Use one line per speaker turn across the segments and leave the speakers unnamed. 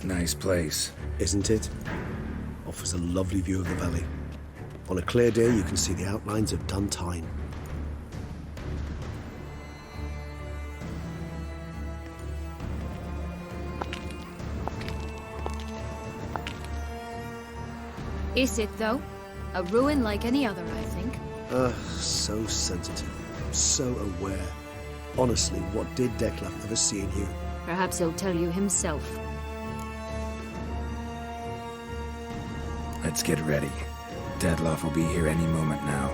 Nice place.
Isn't it? Offers a lovely view of the valley. On a clear day, you can see the outlines of Duntine.
Is it, though? A ruin like any other, I think.
So sensitive. So aware. Honestly, what did Detlef ever see in you?
Perhaps he'll tell you himself.
Let's get ready. Detlef will be here any moment now.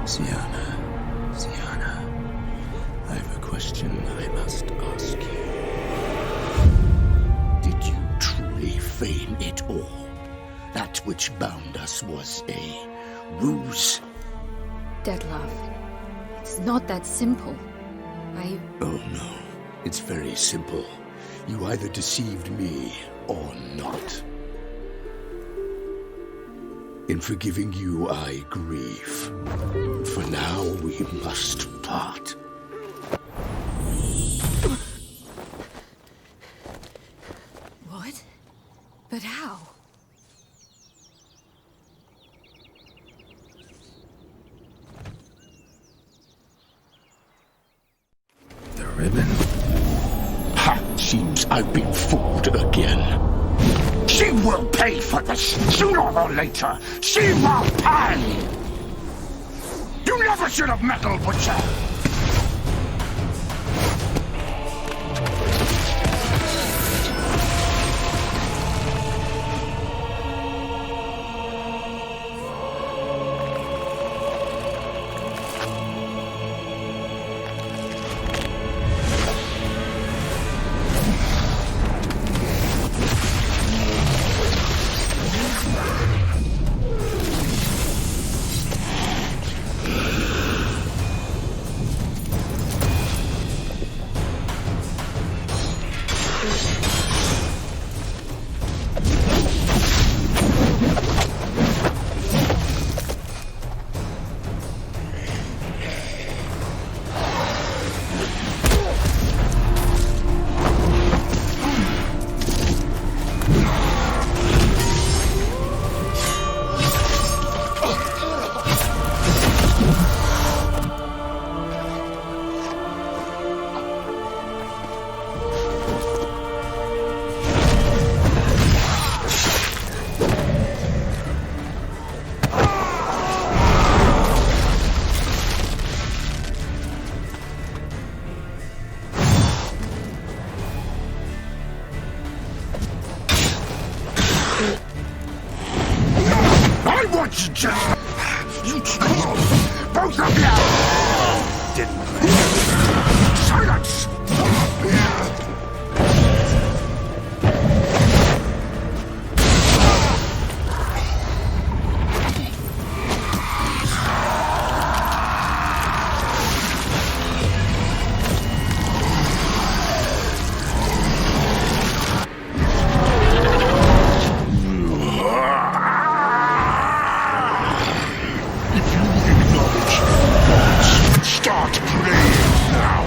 Sienna, I have a question I must ask you. Did you truly feign it all? That which bound us was a ruse?
Detlef, it's not that simple.
Oh no, it's very simple. You either deceived me or not. In forgiving you, I grieve. For now, we must part.
What? But how?
The ribbon?
Ha! Seems I've been fooled again. She will pay for this, sooner or later. She will pay! You never should have meddled with her! You both of you! Didn't silence! Start playing now!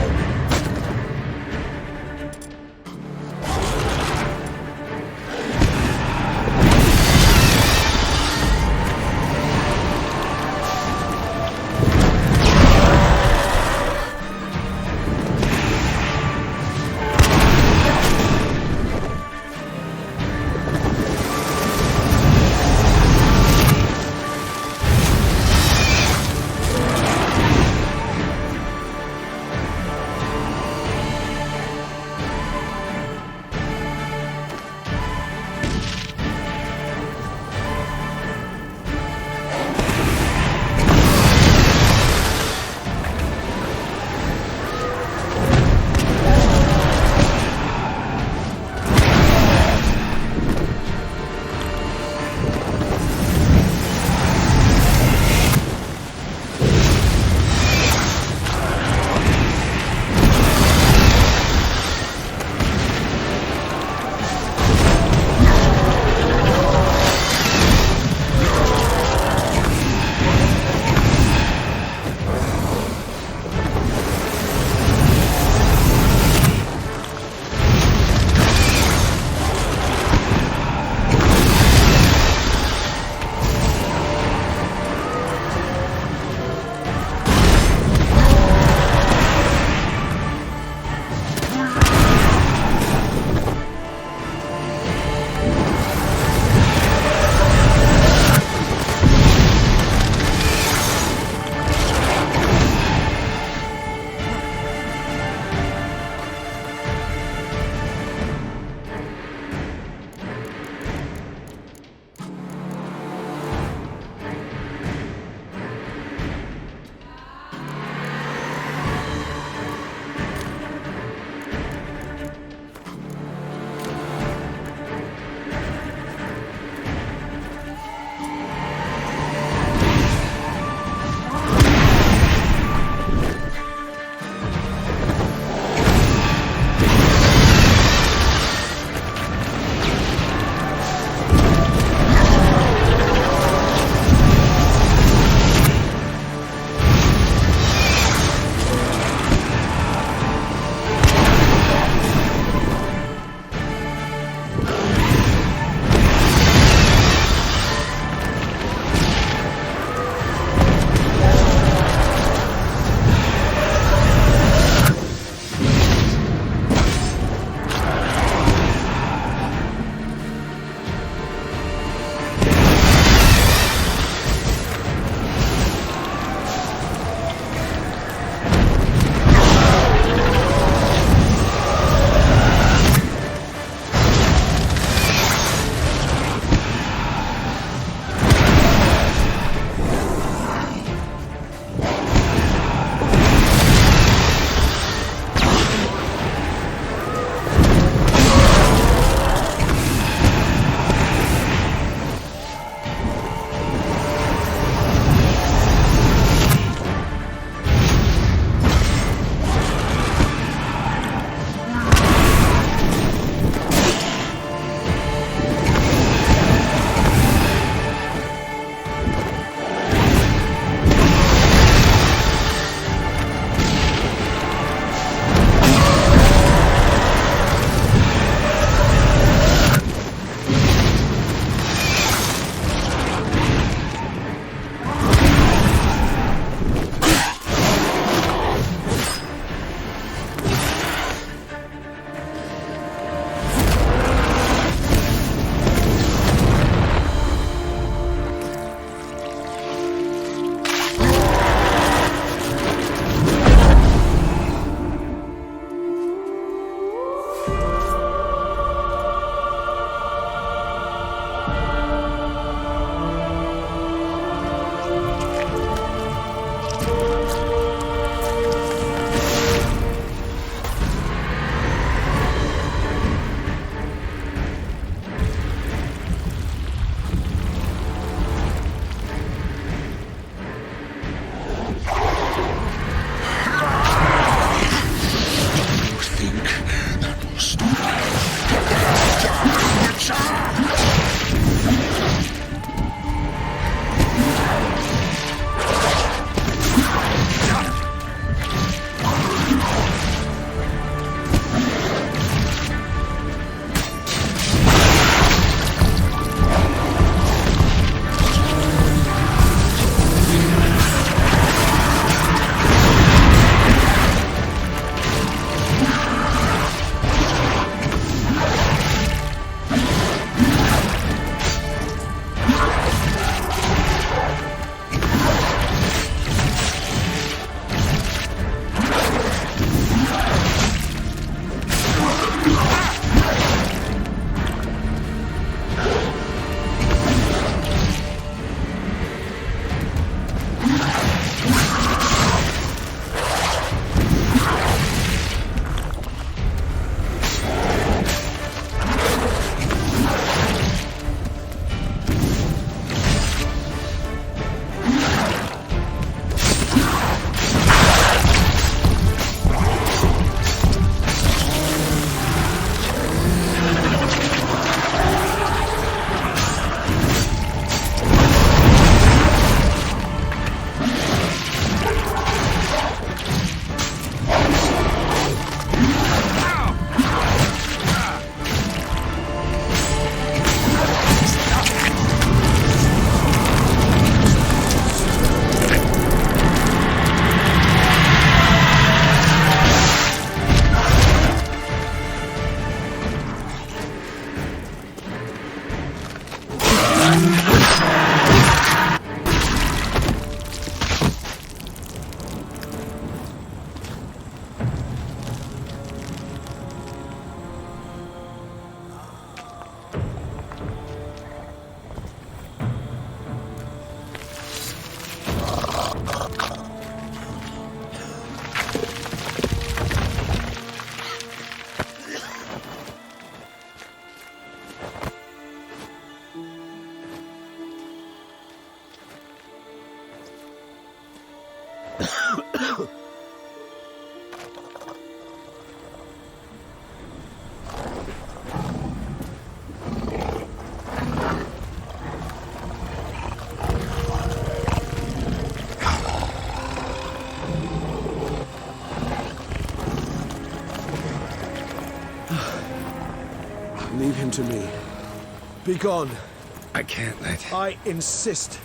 Leave him to me. Be gone.
I can't let...
I insist.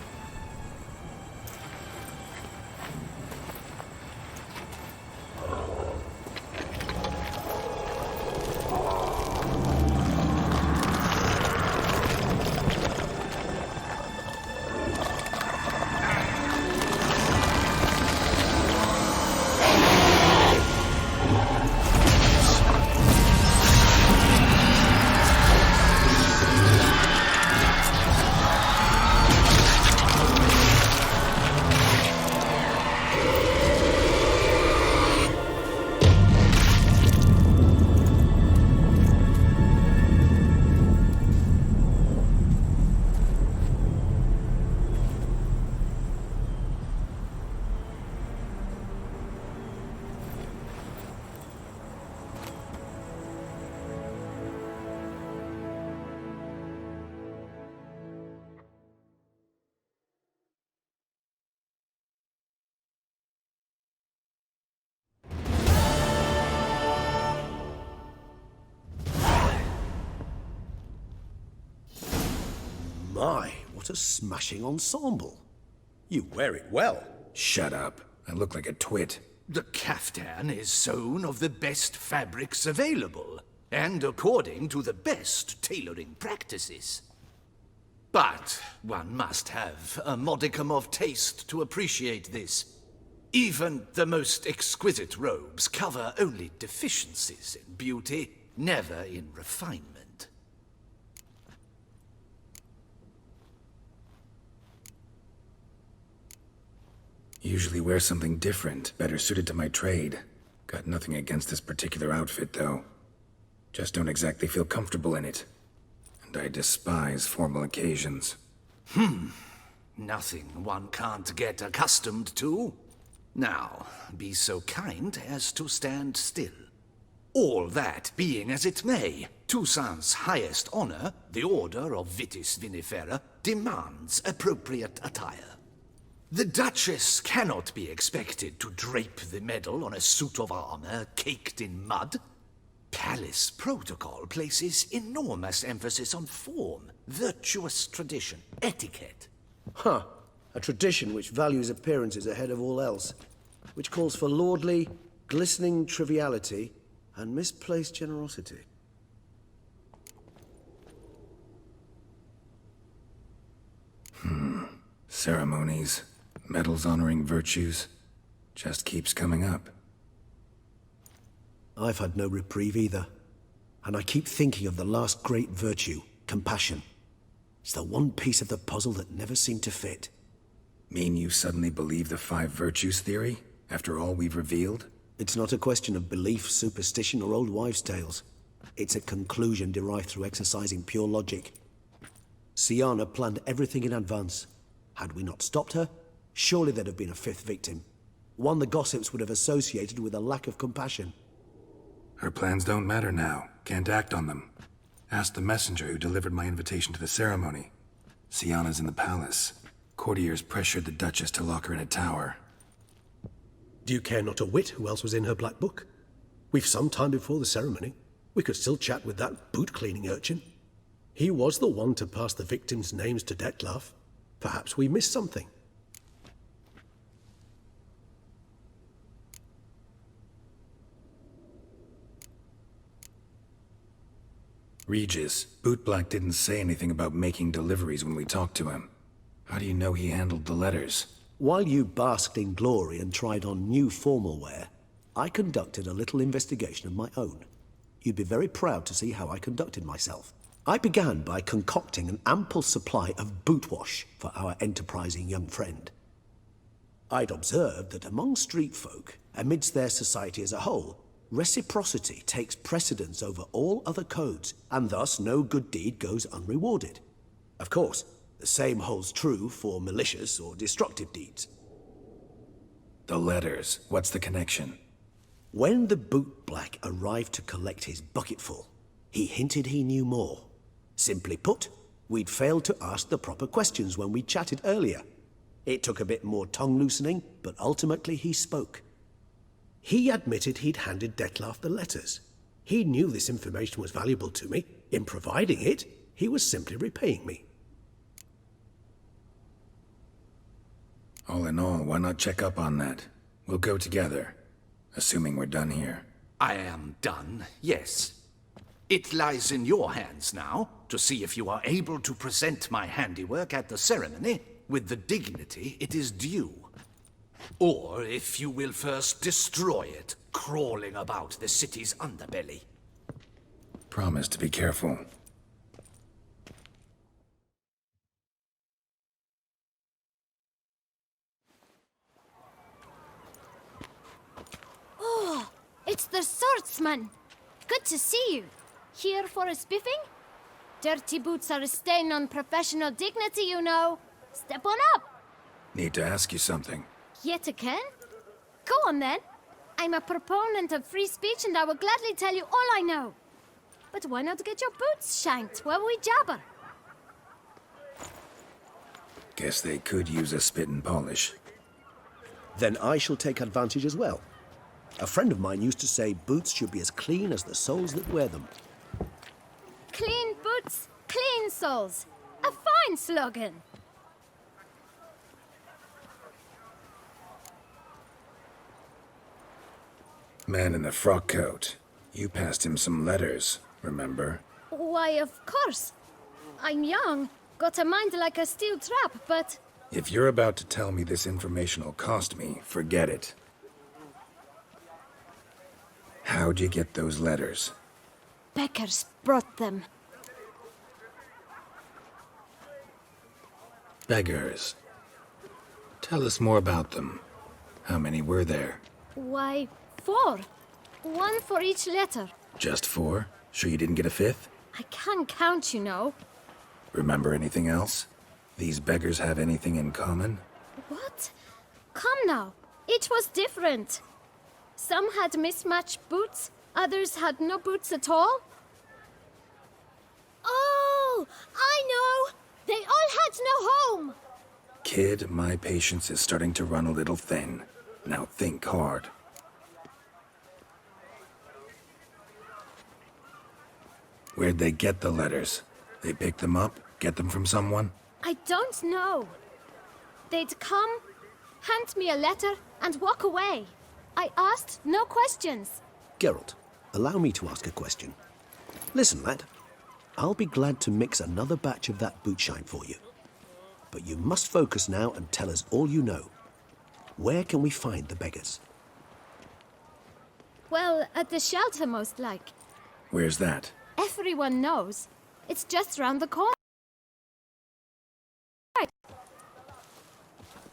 My, what a smashing ensemble. You wear it well.
Shut up. I look like a twit.
The caftan is sewn of the best fabrics available, and according to the best tailoring practices. But one must have a modicum of taste to appreciate this. Even the most exquisite robes cover only deficiencies in beauty, never in refinement.
Usually wear something different, better suited to my trade. Got nothing against this particular outfit, though. Just don't exactly feel comfortable in it. And I despise formal occasions.
Nothing one can't get accustomed to. Now, be so kind as to stand still. All that being as it may, Toussaint's highest honor, the Order of Vitis Vinifera, demands appropriate attire. The Duchess cannot be expected to drape the medal on a suit of armor caked in mud. Palace protocol places enormous emphasis on form, virtuous tradition, etiquette.
Huh. A tradition which values appearances ahead of all else. Which calls for lordly, glistening triviality and misplaced generosity.
Ceremonies, medals honoring virtues, just keeps coming up.
I've had no reprieve either. And I keep thinking of the last great virtue, compassion. It's the one piece of the puzzle that never seemed to fit.
Mean you suddenly believe the 5 virtues theory, after all we've revealed?
It's not a question of belief, superstition, or old wives' tales. It's a conclusion derived through exercising pure logic. Siana planned everything in advance. Had we not stopped her, surely there'd have been a 5th victim. One the gossips would have associated with a lack of compassion.
Her plans don't matter now. Can't act on them. Ask the messenger who delivered my invitation to the ceremony. Siana's in the palace. Courtiers pressured the Duchess to lock her in a tower.
Do you care not a whit who else was in her black book? We've some time before the ceremony. We could still chat with that boot-cleaning urchin. He was the one to pass the victims' names to Detlef. Perhaps we missed something.
Regis, Bootblack didn't say anything about making deliveries when we talked to him. How do you know he handled the letters?
While you basked in glory and tried on new formal wear, I conducted a little investigation of my own. You'd be very proud to see how I conducted myself. I began by concocting an ample supply of boot wash for our enterprising young friend. I'd observed that among street folk, amidst their society as a whole, reciprocity takes precedence over all other codes, and thus no good deed goes unrewarded. Of course, the same holds true for malicious or destructive deeds.
The letters. What's the connection?
When the bootblack arrived to collect his bucketful, he hinted he knew more. Simply put, we'd failed to ask the proper questions when we chatted earlier. It took a bit more tongue-loosening, but ultimately he spoke. He admitted he'd handed Dettlaff the letters. He knew this information was valuable to me. In providing it, he was simply repaying me.
All in all, why not check up on that? We'll go together, assuming we're done here.
I am done, yes. It lies in your hands now to see if you are able to present my handiwork at the ceremony with the dignity it is due. Or if you will first destroy it, crawling about the city's underbelly.
Promise to be careful.
Oh, it's the swordsman. Good to see you. Here for a spiffing? Dirty boots are a stain on professional dignity, you know. Step on up.
Need to ask you something.
Yet again? Go on then. I'm a proponent of free speech and I will gladly tell you all I know. But why not get your boots shanked while we jabber?
Guess they could use a spit and polish.
Then I shall take advantage as well. A friend of mine used to say boots should be as clean as the soles that wear them.
Clean boots, clean soles. A fine slogan.
Man in the frock coat. You passed him some letters, remember?
Why, of course. I'm young, got a mind like a steel trap, but...
If you're about to tell me this information will cost me, forget it. How'd you get those letters?
Beggars brought them.
Beggars. Tell us more about them. How many were there?
Why, 4. 1 for each letter.
Just 4? Sure you didn't get a 5th?
I can't count, you know.
Remember anything else? These beggars have anything in common?
What? Come now. Each was different. Some had mismatched boots, others had no boots at all. Oh, I know! They all had no home!
Kid, my patience is starting to run a little thin. Now think hard. Where'd they get the letters? They pick them up? Get them from someone?
I don't know. They'd come, hand me a letter, and walk away. I asked no questions.
Geralt, allow me to ask a question. Listen, lad. I'll be glad to mix another batch of that bootshine for you. But you must focus now and tell us all you know. Where can we find the beggars?
Well, at the shelter, most like.
Where's that?
Everyone knows. It's just round the corner.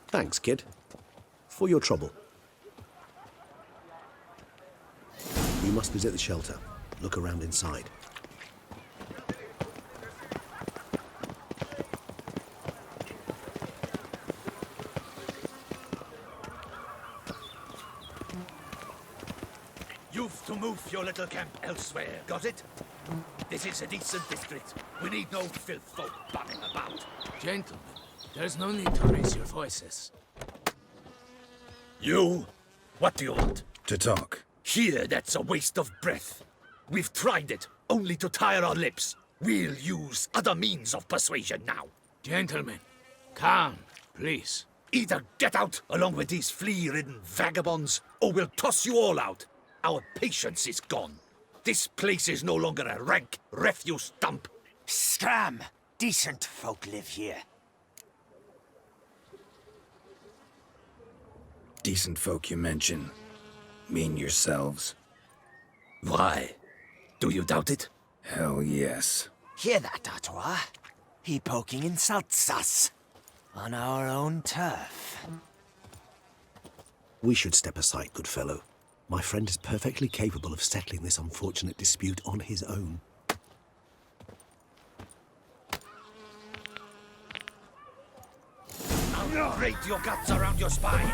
Thanks, kid. For your trouble. We must visit the shelter. Look around inside.
You've to move your little camp elsewhere, got it? This is a decent district. We need no filth folk bumming about.
Gentlemen, there's no need to raise your voices.
You? What do you want?
To talk.
Here, that's a waste of breath. We've tried it, only to tire our lips. We'll use other means of persuasion now.
Gentlemen, calm, please.
Either get out along with these flea-ridden vagabonds, or we'll toss you all out. Our patience is gone. This place is no longer a rank refuse dump.
Scram! Decent folk live here.
Decent folk you mention. Mean yourselves?
Why? Do you doubt it?
Hell yes.
Hear that, Artois? He poking insults us. On our own turf.
We should step aside, good fellow. My friend is perfectly capable of settling this unfortunate dispute on his own.
Our Grate your guts around your spine.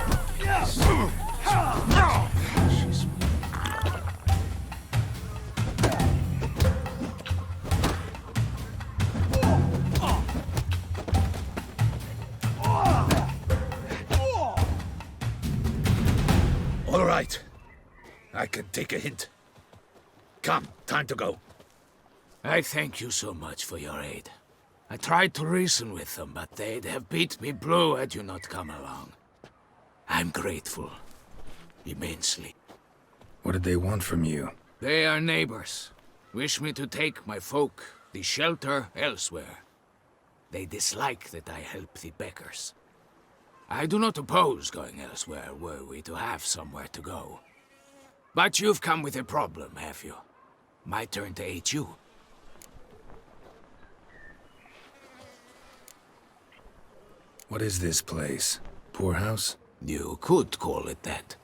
All right. I can take a hint. Come, time to go.
I thank you so much for your aid. I tried to reason with them, but they'd have beat me blue had you not come along. I'm grateful. Immensely.
What did they want from you?
They are neighbors. Wish me to take my folk, the shelter, elsewhere. They dislike that I help the Beckers. I do not oppose going elsewhere, were we to have somewhere to go. But you've come with a problem, have you? My turn to aid you.
What is this place? Poorhouse?
You could call it that.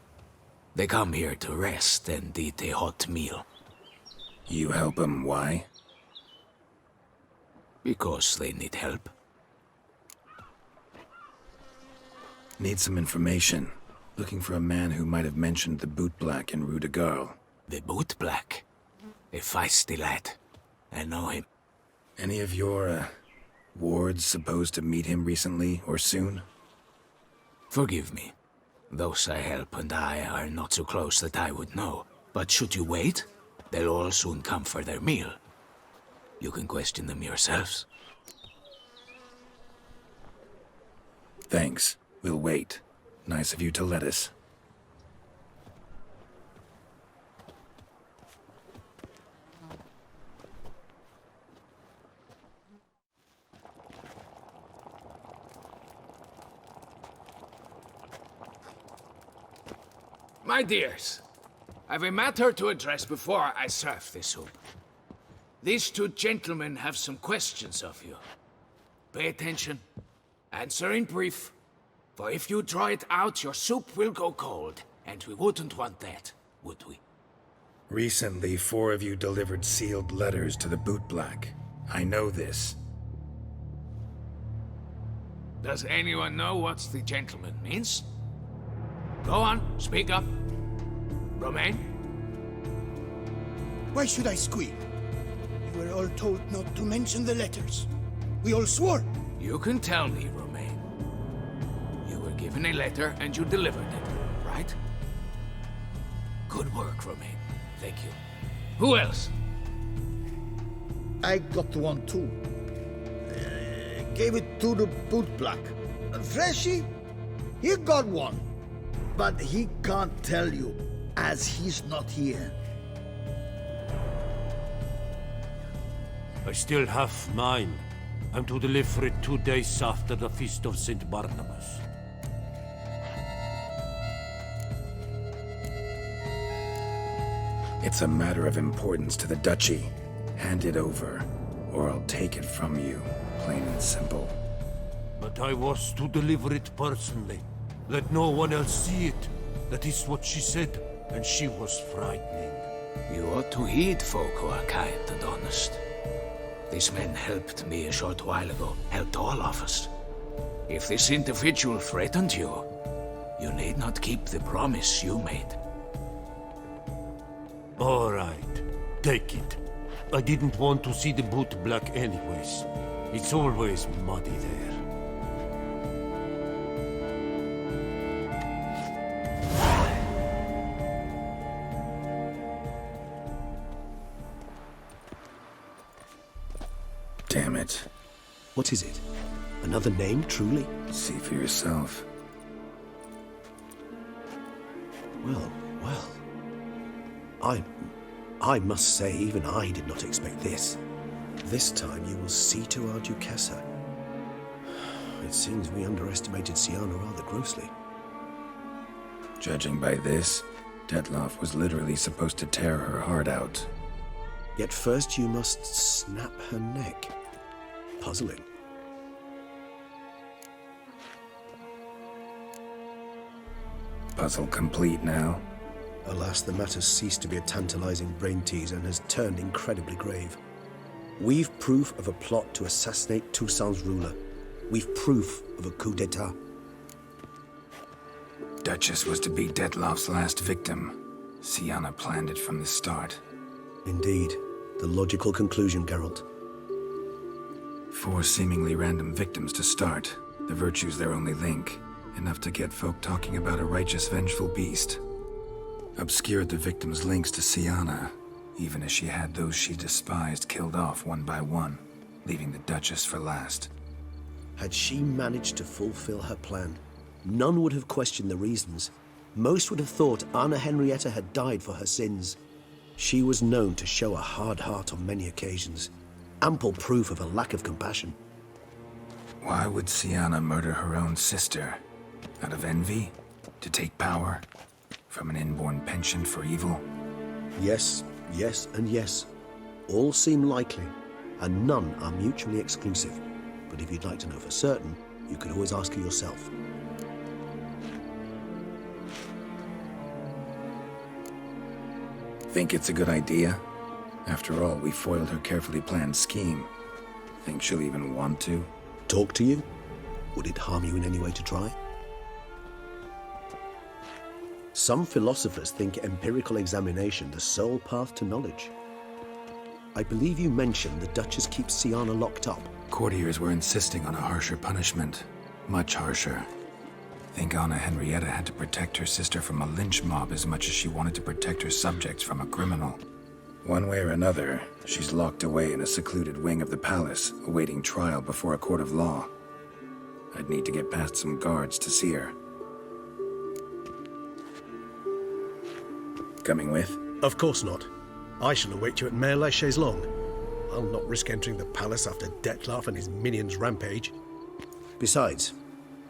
They come here to rest and eat a hot meal.
You help them, why?
Because they need help.
Need some information. Looking for a man who might have mentioned the boot black in Rue de Garl.
The boot black? A feisty lad. I know him.
Any of your, wards supposed to meet him recently or soon?
Forgive me. Those I help and I are not so close that I would know. But should you wait, they'll all soon come for their meal. You can question them yourselves.
Thanks. We'll wait. Nice of you to let us.
My dears, I've a matter to address before I serve this soup. These two gentlemen have some questions of you. Pay attention. Answer in brief. For if you draw it out, your soup will go cold. And we wouldn't want that, would we?
Recently, 4 of you delivered sealed letters to the boot black. I know this.
Does anyone know what the gentleman means? Go on, speak up. Romain?
Why should I squeal? We were all told not to mention the letters. We all swore.
You can tell me, Romain. You were given a letter and you delivered it, right? Good work, Romain. Thank you. Who else?
I got one too. Gave it to the boot black. Freshy, he got one. But he can't tell you, as he's not here.
I still have mine. I'm to deliver it 2 days after the Feast of St. Barnabas.
It's a matter of importance to the Duchy. Hand it over, or I'll take it from you, plain and simple.
But I was to deliver it personally. Let no one else see it. That is what she said, and she was frightening.
You ought to heed folk who are kind and honest. These men helped me a short while ago, helped all of us. If this individual threatened you, you need not keep the promise you made.
All right, take it. I didn't want to see the boot black anyways. It's always muddy there.
Damn it.
What is it? Another name, truly?
See for yourself.
Well. I must say, even I did not expect this. This time you will see to our Duchessa. It seems we underestimated Sienna rather grossly.
Judging by this, Detloff was literally supposed to tear her heart out.
Yet first you must snap her neck. Puzzling.
Puzzle complete now.
Alas, the matter's ceased to be a tantalizing brain teaser and has turned incredibly grave. We've proof of a plot to assassinate Toussaint's ruler. We've proof of a coup d'etat.
Duchess was to be Detlof's last victim. Sienna planned it from the start.
Indeed. The logical conclusion, Geralt.
4 seemingly random victims to start. The virtue's their only link. Enough to get folk talking about a righteous, vengeful beast. Obscured the victims' links to Sienna, even as she had those she despised killed off one by one, leaving the Duchess for last.
Had she managed to fulfill her plan, none would have questioned the reasons. Most would have thought Anna Henrietta had died for her sins. She was known to show a hard heart on many occasions. Ample proof of a lack of compassion.
Why would Sienna murder her own sister? Out of envy? To take power? From an inborn penchant for evil?
Yes, yes, and yes. All seem likely, and none are mutually exclusive. But if you'd like to know for certain, you can always ask her yourself.
Think it's a good idea? After all, we foiled her carefully planned scheme. Think she'll even want to?
Talk to you? Would it harm you in any way to try? Some philosophers think empirical examination the sole path to knowledge. I believe you mentioned the Duchess keeps Sienna locked up.
Courtiers were insisting on a harsher punishment. Much harsher. Think Anna Henrietta had to protect her sister from a lynch mob as much as she wanted to protect her subjects from a criminal. One way or another, she's locked away in a secluded wing of the palace, awaiting trial before a court of law. I'd need to get past some guards to see her. Coming with?
Of course not. I shall await you at Mare la Chaise-Longue. I'll not risk entering the palace after Detloff and his minions rampage.
Besides,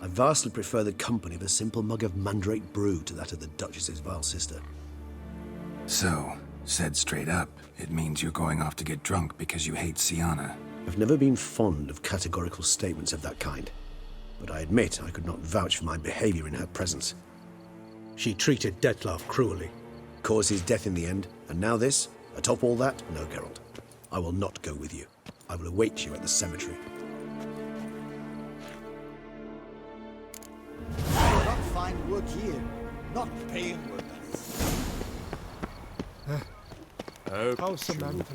I vastly prefer the company of a simple mug of mandrake brew to that of the Duchess's vile sister.
So, said straight up, it means you're going off to get drunk because you hate Sienna.
I've never been fond of categorical statements of that kind, but I admit I could not vouch for my behavior in her presence.
She treated Detloff cruelly.
Caused his death in the end, and now this? Atop all that? No, Geralt. I will not go with you. I will await you at the cemetery.
I will not find work here. Not paying work, that is.
How's Samantha?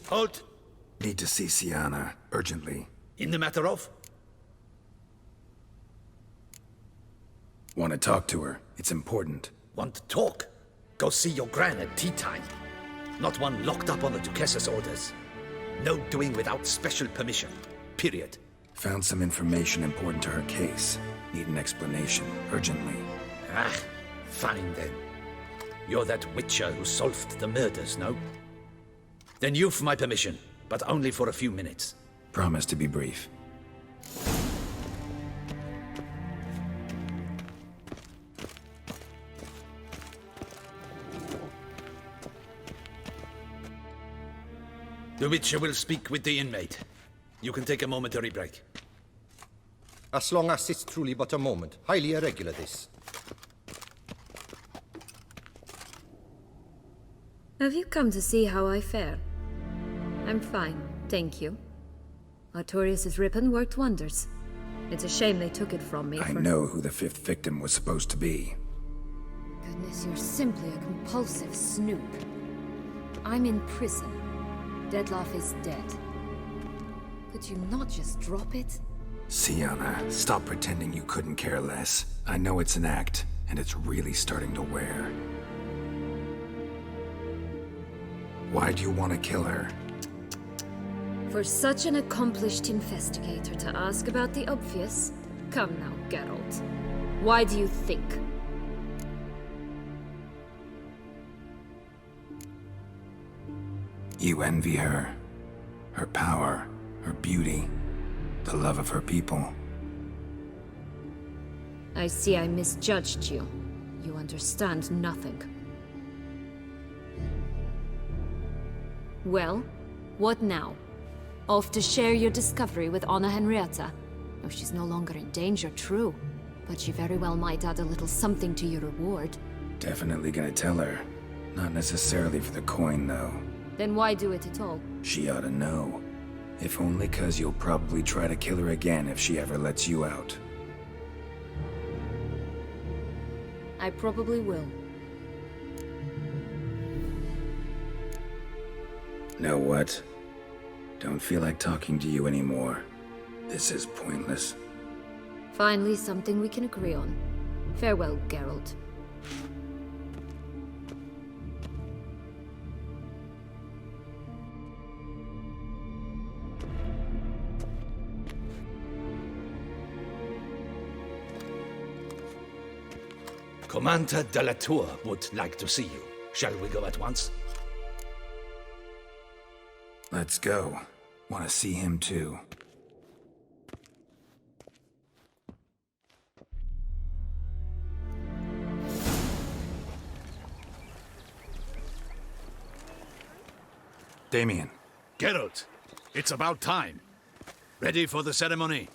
Halt!
Need to see Sienna, urgently.
In the matter of?
Want to talk to her. It's important.
Want to talk? Go see your gran at tea time. Not one locked up on the Duchess's orders. No doing without special permission. Period.
Found some information important to her case. Need an explanation, urgently.
Ah, fine then. You're that witcher who solved the murders, no? Then you've my permission, but only for a few minutes.
Promise to be brief.
The Witcher will speak with the inmate. You can take a momentary break.
As long as it's truly but a moment. Highly irregular, this. Have you come to see how I fare? I'm fine, thank you. Artorius' ribbon worked wonders. It's a shame they took it from me.
I know who the fifth victim was supposed to be.
Goodness, you're simply a compulsive snoop. I'm in prison. Dettlaff is dead. Could you not just drop it?
Sienna, stop pretending you couldn't care less. I know it's an act, and it's really starting to wear. Why do you want to kill her?
For such an accomplished investigator to ask about the obvious? Come now, Geralt. Why do you think?
You envy her. Her power, her beauty, the love of her people.
I see I misjudged you. You understand nothing. Well, what now? Off to share your discovery with Anna Henrietta? Oh, she's no longer in danger, true. But she very well might add a little something to your reward.
Definitely gonna tell her. Not necessarily for the coin, though.
Then why do it at all?
She ought to know. If only 'cause you'll probably try to kill her again if she ever lets you out.
I probably will.
Know what? Don't feel like talking to you anymore. This is pointless.
Finally, something we can agree on. Farewell, Geralt.
Commander de la Tour would like to see you. Shall we go at once?
Let's go. Want to see him too. Damien.
Geralt, it's about time. Ready for the ceremony?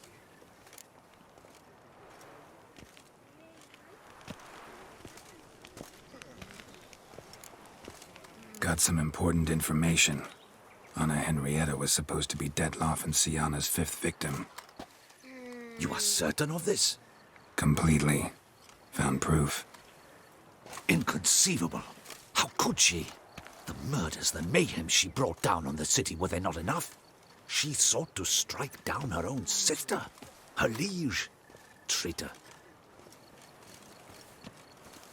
Got some important information. Anna Henrietta was supposed to be Dettlaff and Sienna's fifth victim.
You are certain of this?
Completely. Found proof.
Inconceivable. How could she? The murders, the mayhem she brought down on the city, were they not enough? She sought to strike down her own sister, her liege. Traitor.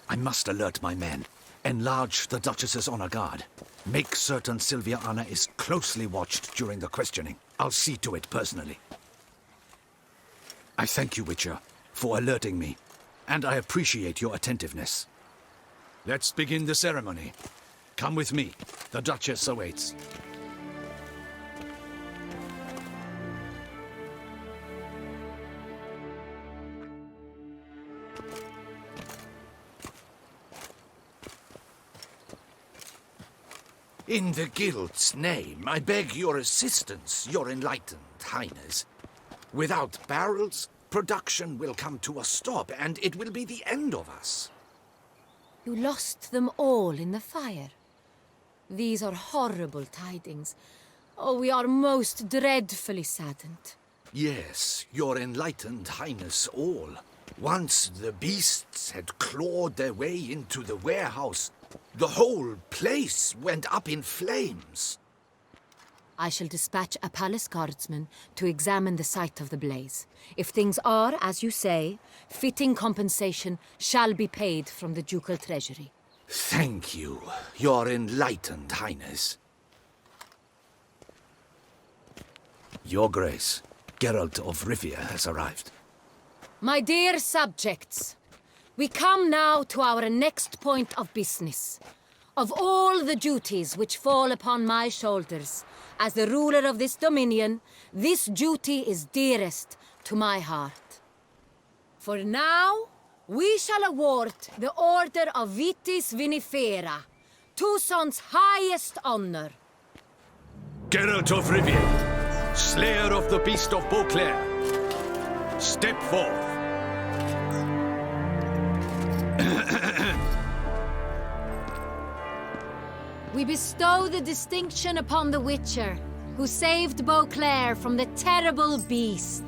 I must alert my men. Enlarge the Duchess's honor guard. Make certain Sylvia Anna is closely watched during the questioning. I'll see to it personally. I thank you, Witcher, for alerting me, and I appreciate your attentiveness. Let's begin the ceremony. Come with me. The Duchess awaits. In the Guild's name, I beg your assistance, your enlightened highness. Without barrels, production will come to a stop, and it will be the end of us.
You lost them all in the fire. These are horrible tidings. Oh, we are most dreadfully saddened.
Yes, your enlightened highness all. Once the beasts had clawed their way into the warehouse, the whole place went up in flames.
I shall dispatch a palace guardsman to examine the site of the blaze. If things are, as you say, fitting compensation shall be paid from the ducal treasury.
Thank you, your enlightened highness. Your Grace, Geralt of Rivia has arrived.
My dear subjects, we come now to our next point of business. Of all the duties which fall upon my shoulders, as the ruler of this dominion, this duty is dearest to my heart. For now, we shall award the Order of Vitis Vinifera, Tucson's highest honor.
Geralt of Rivia, slayer of the beast of Beauclair, step forth.
We bestow the distinction upon the Witcher, who saved Beauclair from the terrible beast.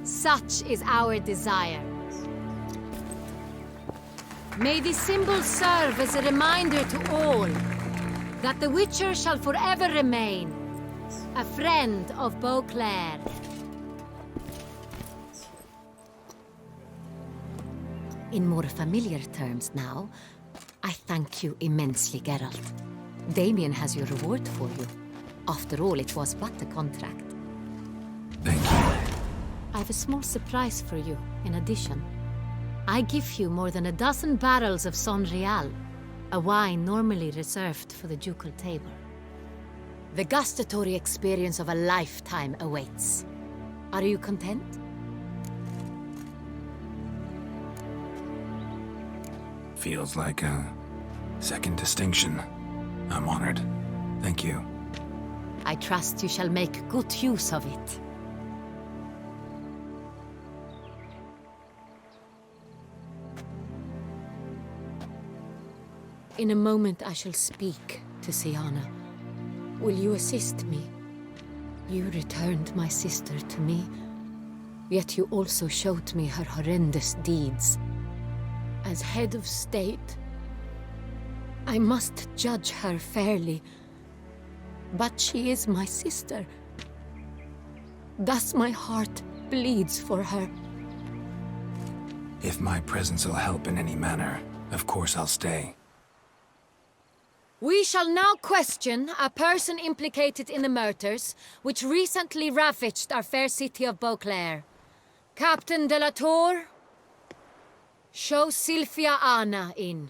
Such is our desire. May this symbol serve as a reminder to all that the Witcher shall forever remain a friend of Beauclair. In more familiar terms now, I thank you immensely, Geralt. Damien has your reward for you. After all, it was but a contract.
Thank you.
I have a small surprise for you, in addition. I give you more than a dozen barrels of Son Real, a wine normally reserved for the ducal table. The gustatory experience of a lifetime awaits. Are you content?
Feels like a second distinction. I'm honored. Thank you.
I trust you shall make good use of it. In a moment I shall speak to Siana. Will you assist me? You returned my sister to me, yet you also showed me her horrendous deeds. As head of state, I must judge her fairly, but she is my sister. Thus my heart bleeds for her.
If my presence will help in any manner, of course I'll stay.
We shall now question a person implicated in the murders which recently ravaged our fair city of Beauclair. Captain de la Tour, show Sylvia Anna in.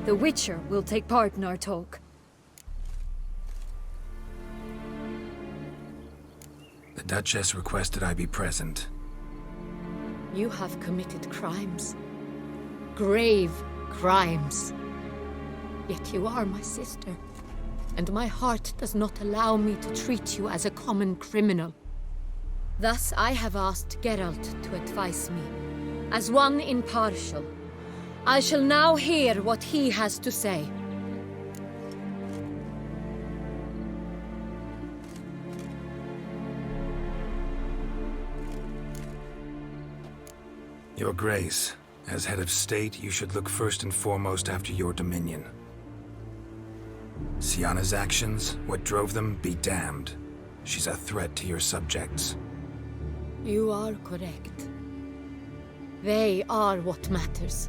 The Witcher will take part in our talk.
The Duchess requested I be present.
You have committed crimes. Grave crimes. Yet you are my sister, and my heart does not allow me to treat you as a common criminal. Thus I have asked Geralt to advise me, as one impartial. I shall now hear what he has to say.
Your Grace, as head of state, you should look first and foremost after your dominion. Siana's actions, what drove them, be damned. She's a threat to your subjects.
You are correct. They are what matters.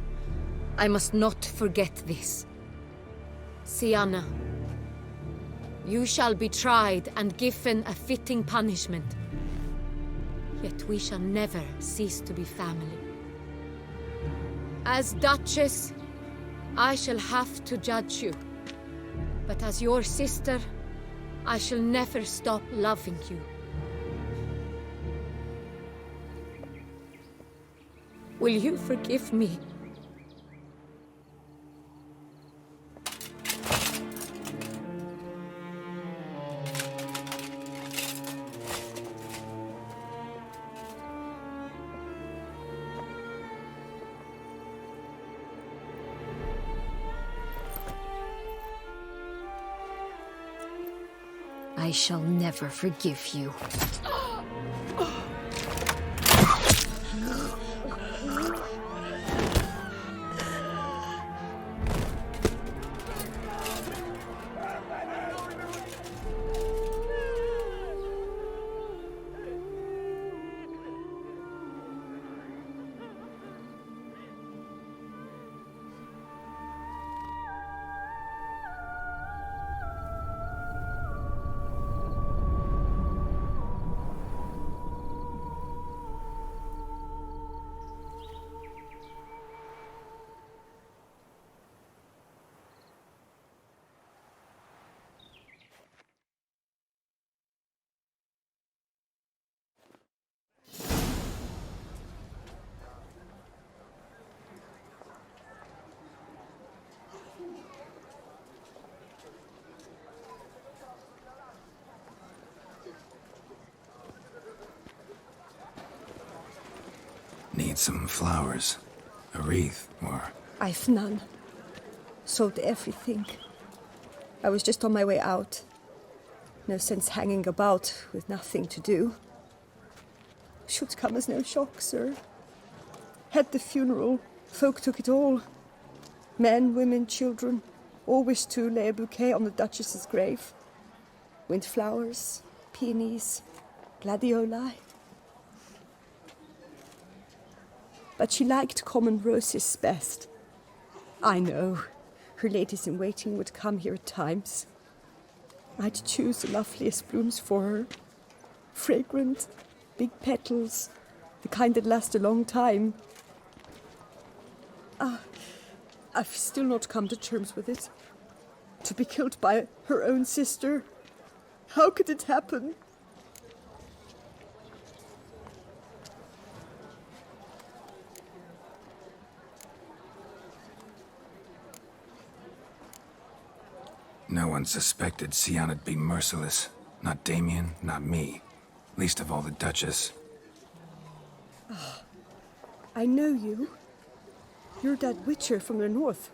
I must not forget this. Siana, you shall be tried and given a fitting punishment. Yet we shall never cease to be family. As Duchess, I shall have to judge you. But as your sister, I shall never stop loving you. Will you forgive me?
I shall never forgive you.
need some flowers. A wreath, or...
I've none. Sold everything. I was just on my way out. No sense hanging about with nothing to do. Should come as no shock, sir. Had the funeral. Folk took it all. Men, women, children, all wished to lay a bouquet on the Duchess's grave. Windflowers, peonies, gladioli. But she liked common roses best. I know, her ladies-in-waiting would come here at times. I'd choose the loveliest blooms for her. Fragrant, big petals, the kind that last a long time. I've still not come to terms with it. To be killed by her own sister. How could it happen?
No one suspected Sianna'd be merciless. Not Damien, not me. Least of all the Duchess.
I know you. You're that witcher from the north.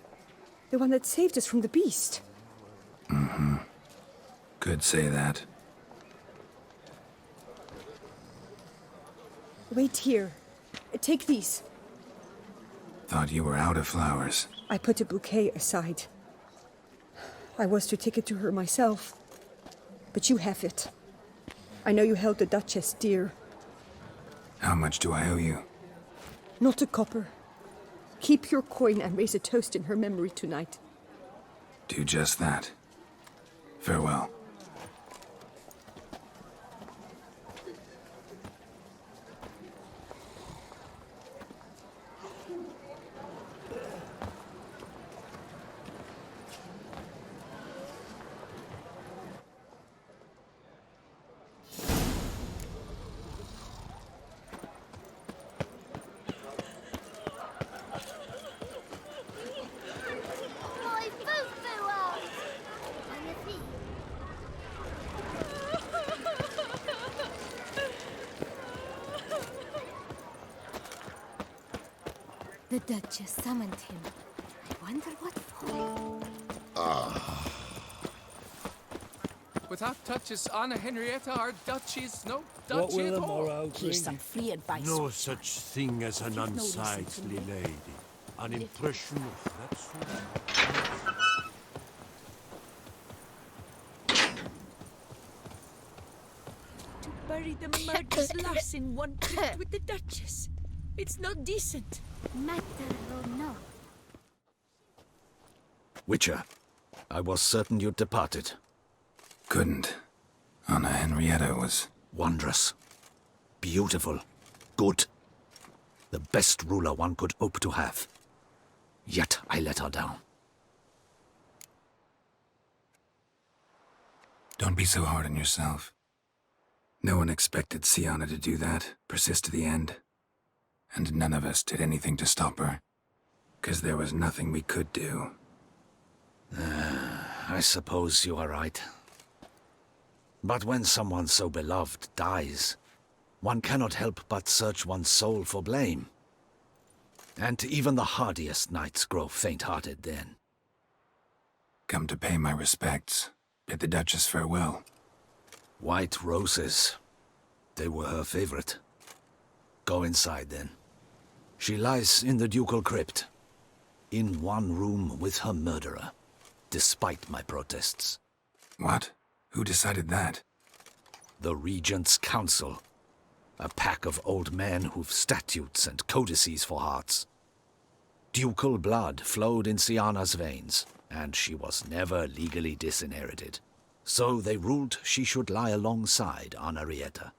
The one that saved us from the beast.
Mm-hmm. Could say that.
Wait here. Take these.
Thought you were out of flowers.
I put a bouquet aside. I was to take it to her myself. But you have it. I know you held the Duchess dear.
How much do I owe you?
Not a copper. Keep your coin and raise a toast in her memory tonight.
Do just that. Farewell.
The Duchess summoned him. I wonder what for.
Without Duchess Anna Henrietta, our duchy is no duchy
What will
at
the
all.
morrow bring?
Here's some free advice.
No such thing as an unsightly lady. An impression of that sort.
To bury the murderous lass in one crypt with the Duchess. It's not decent.
Matter or no.
Witcher, I was certain you'd departed.
Couldn't. Anna Henrietta was...
Wondrous. Beautiful. Good. The best ruler one could hope to have. Yet I let her down.
Don't be so hard on yourself. No one expected Sianna to do that, persist to the end. And none of us did anything to stop her. 'Cause there was nothing we could do.
I suppose you are right. But when someone so beloved dies, one cannot help but search one's soul for blame. And even the hardiest knights grow faint-hearted then.
Come to pay my respects. Bid the Duchess farewell.
White roses. They were her favorite. Go inside then. She lies in the ducal crypt. In one room with her murderer. Despite my protests.
What? Who decided that?
The Regent's Council. A pack of old men who've statutes and codices for hearts. Ducal blood flowed in Sianna's veins, and she was never legally disinherited. So they ruled she should lie alongside Anna Henrietta.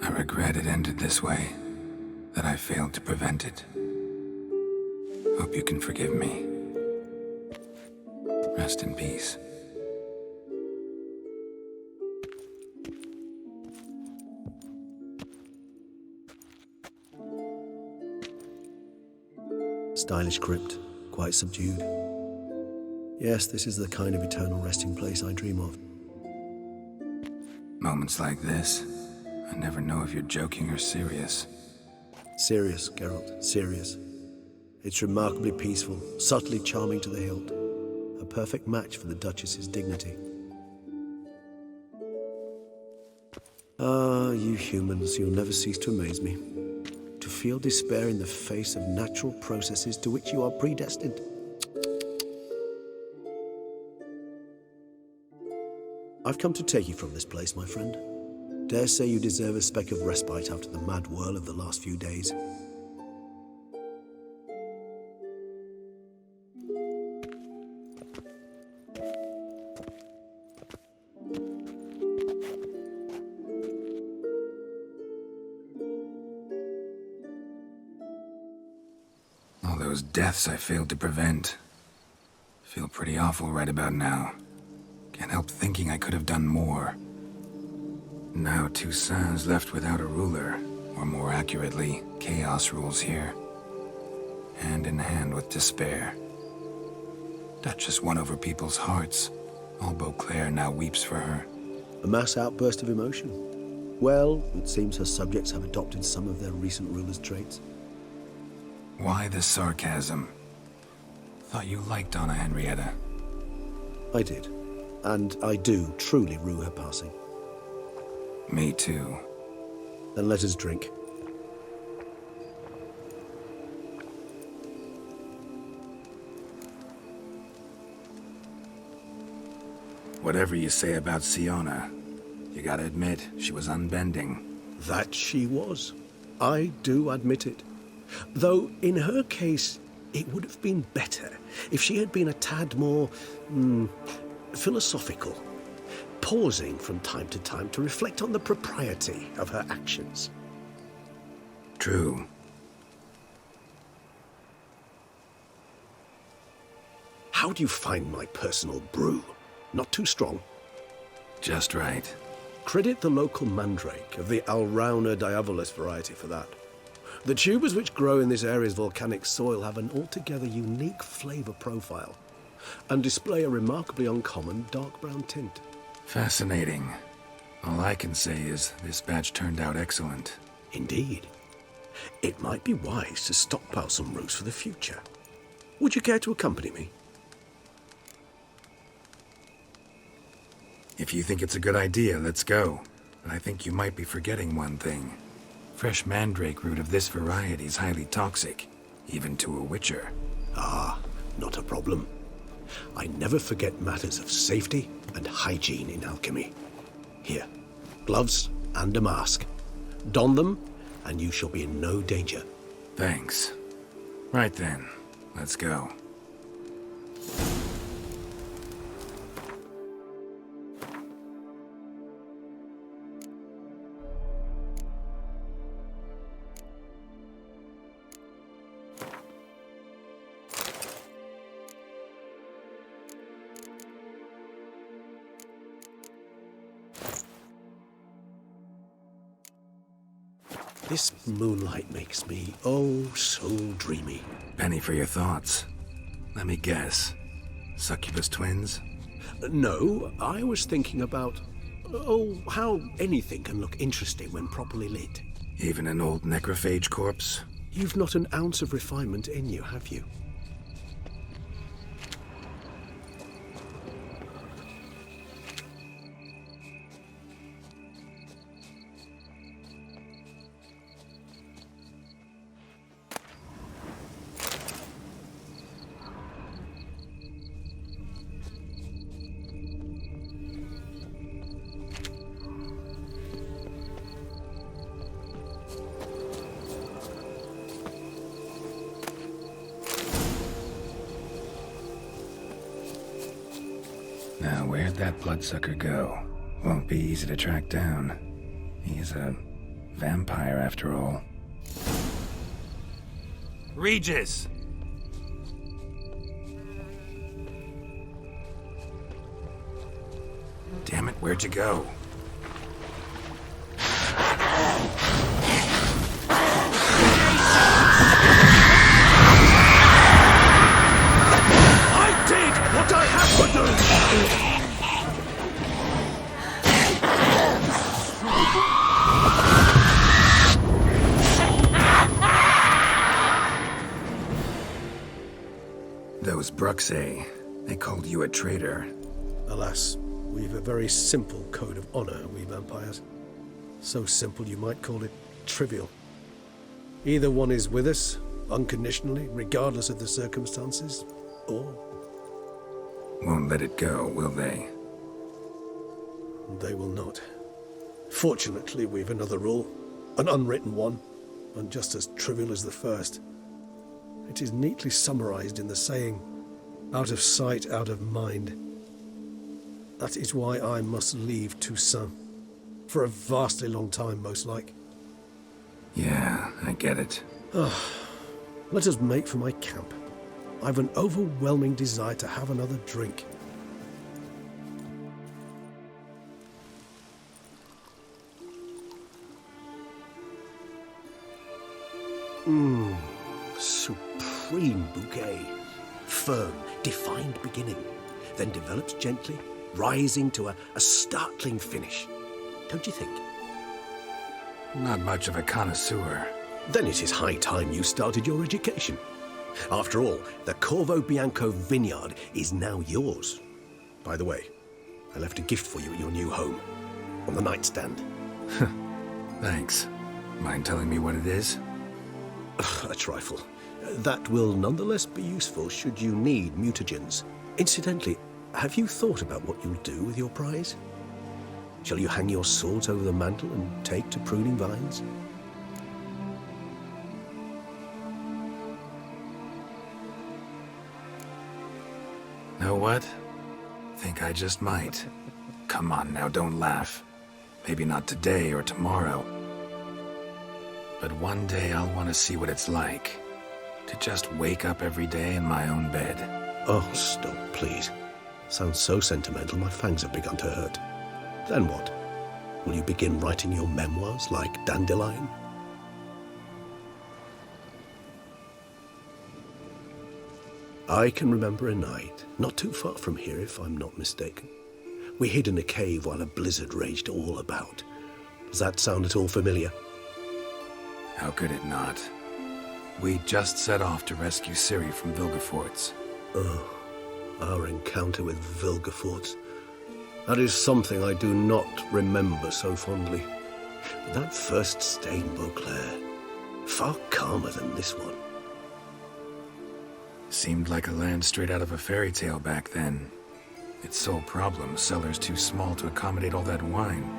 I regret it ended this way, that I failed to prevent it. Hope you can forgive me. Rest in peace.
Stylish crypt, quite subdued. Yes, this is the kind of eternal resting place I dream of.
Moments like this, I never know if you're joking or serious.
Serious, Geralt, serious. It's remarkably peaceful, subtly charming to the hilt. A perfect match for the Duchess's dignity. Ah, you humans, you'll never cease to amaze me. To feel despair in the face of natural processes to which you are predestined. I've come to take you from this place, my friend. Dare say you deserve a speck of respite after the mad whirl of the last few days.
All those deaths I failed to prevent. Feel pretty awful right about now. Can't help thinking I could have done more. Now Toussaint's left without a ruler, or more accurately, chaos rules here. Hand in hand with despair. Duchess won over people's hearts. All Beauclair now weeps for her.
A mass outburst of emotion. Well, it seems her subjects have adopted some of their recent ruler's traits.
Why the sarcasm? Thought you liked Donna Henrietta.
I did. And I do truly rue her passing.
Me too.
Then let us drink.
Whatever you say about Siona, you gotta admit, she was unbending.
That she was. I do admit it. Though, in her case, it would have been better if she had been a tad more, philosophical, pausing from time to time to reflect on the propriety of her actions.
True.
How do you find my personal brew? Not too strong?
Just right.
Credit the local mandrake of the Alrauna diabolus variety for that. The tubers which grow in this area's volcanic soil have an altogether unique flavour profile and display a remarkably uncommon dark brown tint.
Fascinating. All I can say is this batch turned out excellent.
Indeed. It might be wise to stockpile some roots for the future. Would you care to accompany me?
If you think it's a good idea, let's go. But I think you might be forgetting one thing. Fresh mandrake root of this variety is highly toxic, even to a witcher.
Ah, not a problem. I never forget matters of safety and hygiene in alchemy. Here, gloves and a mask. Don them, and you shall be in no danger.
Thanks. Right then, let's go.
This moonlight makes me, oh, so dreamy.
Penny for your thoughts. Let me guess. Succubus twins?
No, I was thinking about, how anything can look interesting when properly lit.
Even an old necrophage corpse?
You've not an ounce of refinement in you, have you?
Now, where'd that bloodsucker go? Won't be easy to track down. He's a Vampire, after all.
Regis!
Damn it, where'd you go?
I did what I had to do!
Those Bruxay, they called you a traitor.
Alas, we've a very simple code of honor, we vampires. So simple you might call it trivial. Either one is with us, unconditionally, regardless of the circumstances, or...
Won't let it go, will they?
They will not. Fortunately, we've another rule, an unwritten one, and just as trivial as the first. It is neatly summarized in the saying, out of sight, out of mind. That is why I must leave Toussaint. For a vastly long time, most like.
Yeah, I get it.
Let us make for my camp. I've an overwhelming desire to have another drink. Supreme bouquet. Firm, defined beginning, then develops gently, rising to a startling finish. Don't you think?
Not much of a connoisseur.
Then it is high time you started your education. After all, the Corvo Bianco vineyard is now yours. By the way, I left a gift for you at your new home, on the nightstand.
Thanks. Mind telling me what it is?
A trifle. That will nonetheless be useful should you need mutagens. Incidentally, have you thought about what you'll do with your prize? Shall you hang your swords over the mantle and take to pruning vines?
Know what? Think I just might. Come on now, don't laugh. Maybe not today or tomorrow. But one day I'll want to see what it's like. To just wake up every day in my own bed.
Oh, stop, please. Sounds so sentimental, my fangs have begun to hurt. Then what? Will you begin writing your memoirs like Dandelion? I can remember a night, not too far from here if I'm not mistaken. We hid in a cave while a blizzard raged all about. Does that sound at all familiar?
How could it not? We just set off to rescue Ciri from Vilgefortz.
Oh, our encounter with Vilgefortz. That is something I do not remember so fondly. But that first stay in Beauclair, far calmer than this one.
Seemed like a land straight out of a fairy tale back then. Its sole problem, cellars too small to accommodate all that wine.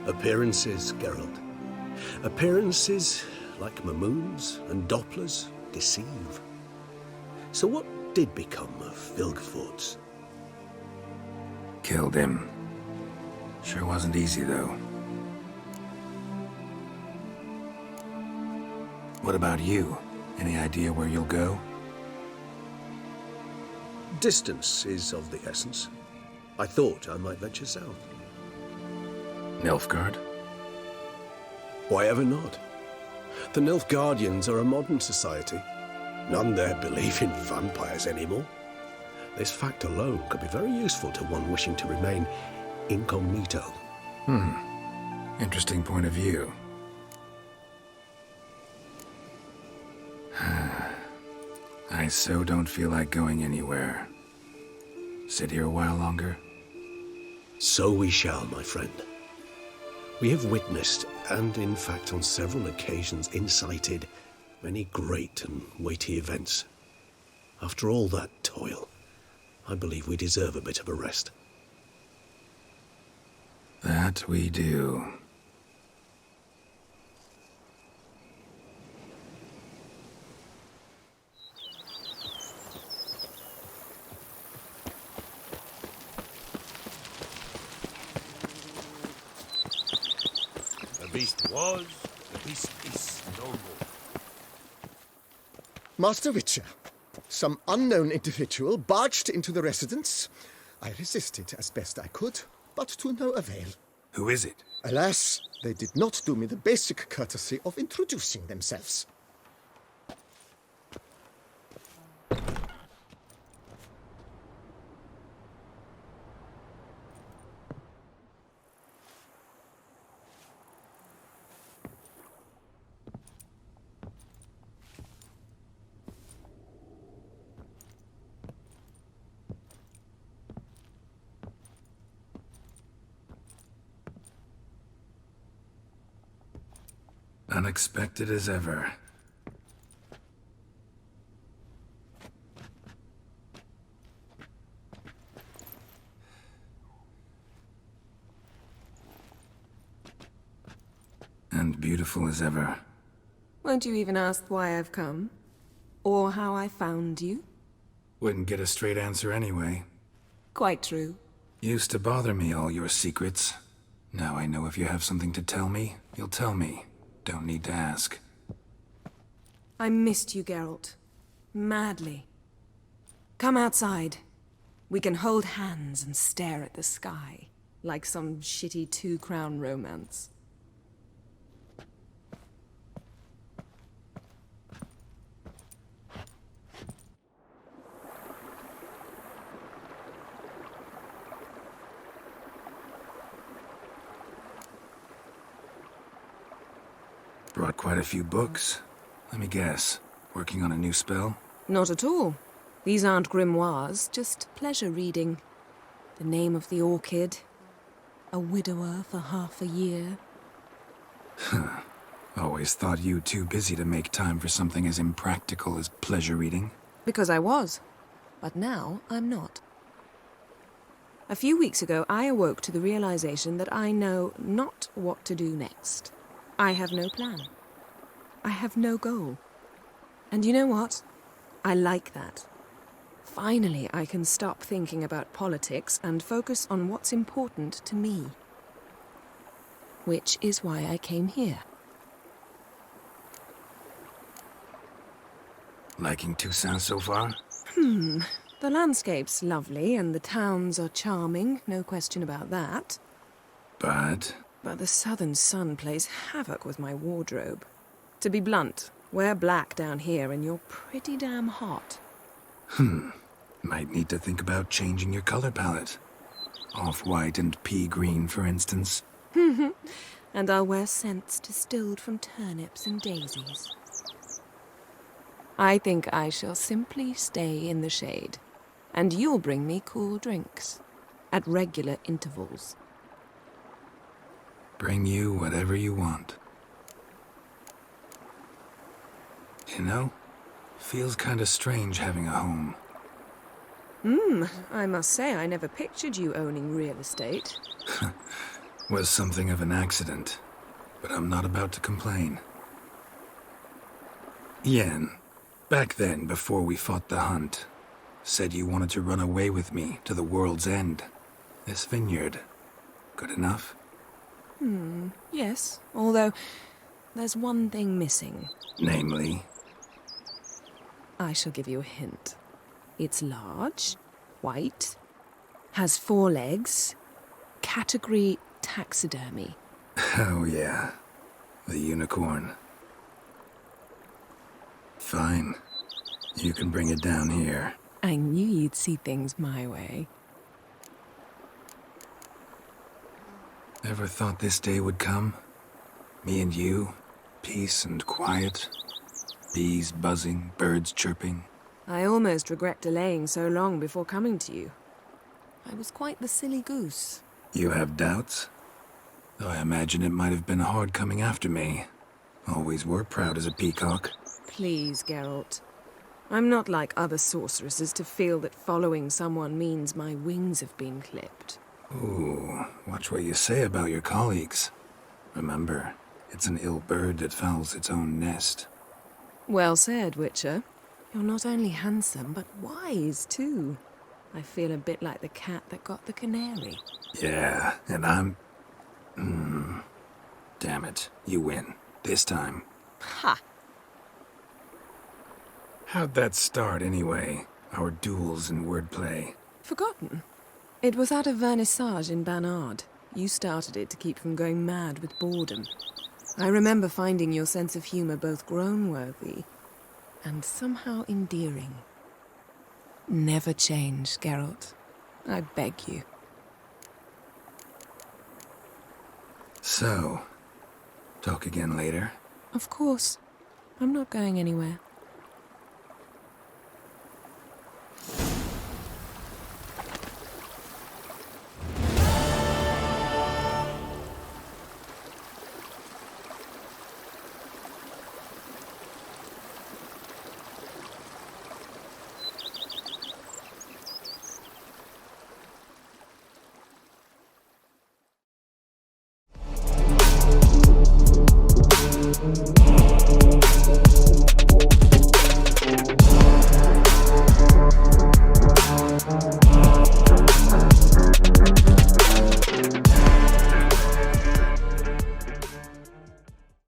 Appearances, Geralt. Appearances, like Mamoons and Dopplers, deceive. So what did become of Vilgefortz?
Killed him. Sure wasn't easy, though. What about you? Any idea where you'll go?
Distance is of the essence. I thought I might venture south.
Nilfgaard?
Why ever not? The Nilfgaardians are a modern society. None there believe in vampires anymore. This fact alone could be very useful to one wishing to remain incognito.
Interesting point of view. I so don't feel like going anywhere. Sit here a while longer?
So we shall, my friend. We have witnessed, and in fact on several occasions incited, many great and weighty events. After all that toil, I believe we deserve a bit of a rest.
That we do.
The beast was, the beast is no more.
Master Witcher, some unknown individual barged into the residence. I resisted as best I could, but to no avail.
Who is it?
Alas, they did not do me the basic courtesy of introducing themselves.
Unexpected as ever. And beautiful as ever.
Won't you even ask why I've come? Or how I found you?
Wouldn't get a straight answer anyway.
Quite true.
Used to bother me, all your secrets. Now I know if you have something to tell me, you'll tell me. Don't need to ask.
I missed you, Geralt. Madly. Come outside. We can hold hands and stare at the sky, like some shitty two-crown romance.
Brought quite a few books. Let me guess. Working on a new spell?
Not at all. These aren't grimoires, just pleasure reading. The Name of the Orchid. A widower for half a year.
Huh. Always thought you too busy to make time for something as impractical as pleasure reading.
Because I was. But now I'm not. A few weeks ago, I awoke to the realization that I know not what to do next. I have no plan. I have no goal. And you know what? I like that. Finally, I can stop thinking about politics and focus on what's important to me. Which is why I came here.
Liking Toussaint so far?
The landscape's lovely and the towns are charming, no question about that.
But
the southern sun plays havoc with my wardrobe. To be blunt, wear black down here and you're pretty damn hot.
Might need to think about changing your color palette. Off-white and pea green, for instance.
And I'll wear scents distilled from turnips and daisies. I think I shall simply stay in the shade. And you'll bring me cool drinks. At regular intervals.
Bring you whatever you want. You know, feels kinda strange having a home.
I must say I never pictured you owning real estate.
Was something of an accident, but I'm not about to complain. Yen, back then, before we fought the hunt, said you wanted to run away with me to the world's end. This vineyard, good enough?
Yes, although there's one thing missing.
Namely?
I shall give you a hint. It's large, white, has 4 legs, category taxidermy.
Oh yeah, the unicorn. Fine, you can bring it down here.
I knew you'd see things my way.
Ever thought this day would come? Me and you, peace and quiet, bees buzzing, birds chirping.
I almost regret delaying so long before coming to you. I was quite the silly goose.
You have doubts? Though I imagine it might have been hard coming after me. Always were proud as a peacock.
Please, Geralt. I'm not like other sorceresses to feel that following someone means my wings have been clipped.
Ooh, watch what you say about your colleagues. Remember, it's an ill bird that fouls its own nest.
Well said, Witcher. You're not only handsome, but wise, too. I feel a bit like the cat that got the canary.
Yeah, and I'm... Damn it. You win. This time.
Ha!
How'd that start, anyway? Our duels and wordplay.
Forgotten? It was at a vernissage in Barnard. You started it to keep from going mad with boredom. I remember finding your sense of humor both groan-worthy and somehow endearing. Never change, Geralt. I beg you.
So, talk again later?
Of course. I'm not going anywhere.